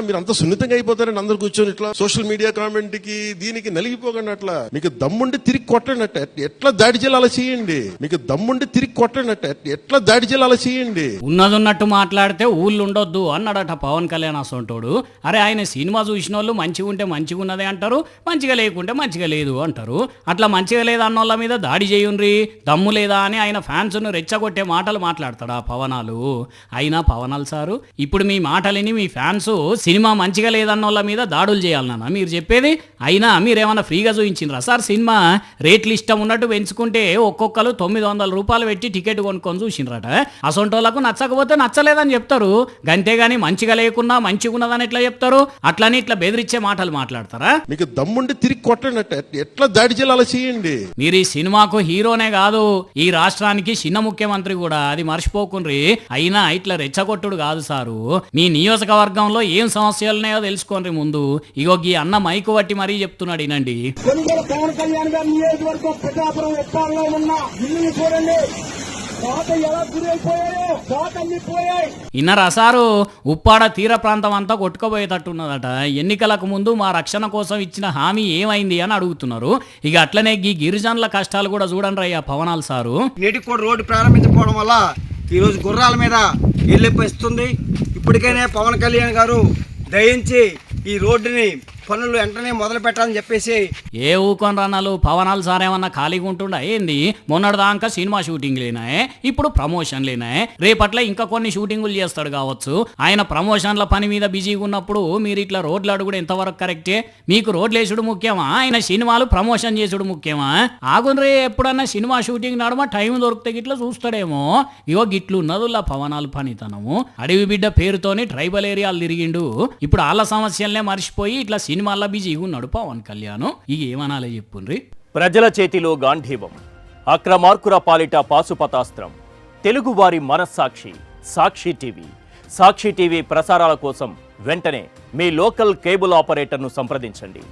మీరు అంత సున్నితంగా అయిపోతారని అందరు కూర్చొని ఇట్లా సోషల్ మీడియా కామెంట్ కి దీనికి నలిగిపోకండి. అట్లా మీకు దమ్ముండి తిరిగి కొట్టండి. ఎట్లా దాడి చేయాలి అలా చేయండి. మీకు దమ్ముండి తిరిగి కొట్టండి. ఎట్లా దాడి చేయాలి అలా చేయండి. ఉన్నదున్నట్టు మాట్లాడితే ఊళ్ళు ఉండొద్దు అన్నాడట పవన్ కళ్యాణ్ అసంటోడు. అరే ఆయన సినిమా చూసిన వాళ్ళు మంచిగా ఉంటే మంచిగా ఉన్నదే అంటారు, మంచిగా లేకుంటే మంచిగా లేదు అంటారు. అట్లా మంచిగా లేదా అన్నోళ్ళ మీద దాడి చేయుండ్రి, దమ్ము లేదా అని ఆయన ఫ్యాన్స్ను రెచ్చగొట్టే మాటలు మాట్లాడతాడా పవనాలు? అయినా పవనాలు సారు, ఇప్పుడు మీ మాటలని మీ ఫ్యాన్స్ సినిమా మంచిగా లేదన్నోళ్ళ మీద దాడులు చేయాలన్నా మీరు చెప్పేది? అయినా మీరేమన్నా ఫ్రీగా చూపించిండ్రా సార్? సినిమా రేట్లు ఇష్టం ఉన్నట్టు పెంచుకుంటే ఒక్కొక్కరు 900 రూపాయలు పెట్టి టికెట్ కొనుక్కొని చూసిండ్రట. అసొంటోళ్ళకు నచ్చకపోతే నచ్చలేదని చెప్తారు, గంతేగాని మంచిగా లేకున్నా మంచిగా ఉన్నదని ఎట్లా చెప్తారు? అట్లని ఇట్లా బెదిరించే మాటలు మాట్లాడతారా? మీకు దమ్ముండి తిరిగి కొట్టండి. ఎట్లా దాడి చేయాలి అలా చేయండి. మీరు ఈ సినిమాకు హీరోనే కాదు, ఈ రాష్ట్రానికి చిన్న ముఖ్యమంత్రి కూడా, అది మర్చిపోకుండ్రి. అయినా ఇట్లా రెచ్చగొట్టుడు కాదు సారు. మీ నియోజకవర్గంలో ఏం సమస్యలున్నాయో తెలుసుకోండి ముందు. ఇగో ఈ అన్న మైకు పట్టి మరీ చెప్తున్నాడు, వినండి. పవన్ కళ్యాణ్ గారి నియోజకవర్గం పిఠాపురం ఉప్పాడలో ఉన్న ఇల్లు చూడండి, ఇన్నరా సారు, ఉప్పాడ తీర ప్రాంతం అంతా కొట్టుకుపోయేటట్టున్నదట. ఎన్నికలకు ముందు మా రక్షణ కోసం ఇచ్చిన హామీ ఏమైంది అని అడుగుతున్నారు. ఇక అట్లనే ఈ గిరిజనుల కష్టాలు కూడా చూడండి అయ్యా పవనాలు సారు. నేటికి కూడా రోడ్డు ప్రారంభించకపోవడం వల్ల ఈరోజు గుర్రాల మీద వెళ్ళిపోయిస్తుంది. ఇప్పటికైనా పవన్ కళ్యాణ్ గారు దయించి ఈ రోడ్డుని పనులు వెంటనే మొదలు పెట్టాలని చెప్పేసి. ఏ ఊకొని రన్నాలు పవనాలు సార్ ఏమన్నా ఖాళీగా ఉంటుండా ఏంది? మొన్నటిదాకా సినిమా షూటింగ్ లేనాయే, ఇప్పుడు ప్రమోషన్ లేనాయే, రేపట్ల ఇంకా కొన్ని షూటింగులు చేస్తాడు కావచ్చు. ఆయన ప్రమోషన్ల పని మీద బిజీగా ఉన్నప్పుడు మీరు ఇట్లా రోడ్లు అడుగుడు ఎంతవరకు కరెక్టే? మీకు రోడ్లు వేసుడు ముఖ్యమా, ఆయన సినిమాలు ప్రమోషన్ చేసుడు ముఖ్యమా? ఆగుండ్రే, ఎప్పుడన్నా సినిమా షూటింగ్ నడమ టైం దొరికితే గిట్లా చూస్తాడేమో. ఇగో గిట్లు ఉన్నదుల్లా పవనాలు పనితనము. అడవి బిడ్డ పేరుతోని ట్రైబల్ ఏరియాలు తిరిగిండు. ఇప్పుడు వాళ్ళ సమస్యలనే మర్చిపోయి ఇట్లా సినిమాల్లో బిజీగా ఉన్నాడు పవన్ కళ్యాణ్. ఇక ఏమనాలే చెప్పుండ్రి. ప్రజల చేతిలో గాంధీవం, అక్రమార్కుల పాలిట పాశుపతాస్త్రం. తెలుగువారి మనస్సాక్షి సాక్షి టీవీ. సాక్షి టీవీ ప్రసారాల కోసం వెంటనే మీ లోకల్ కేబుల్ ఆపరేటర్ను సంప్రదించండి.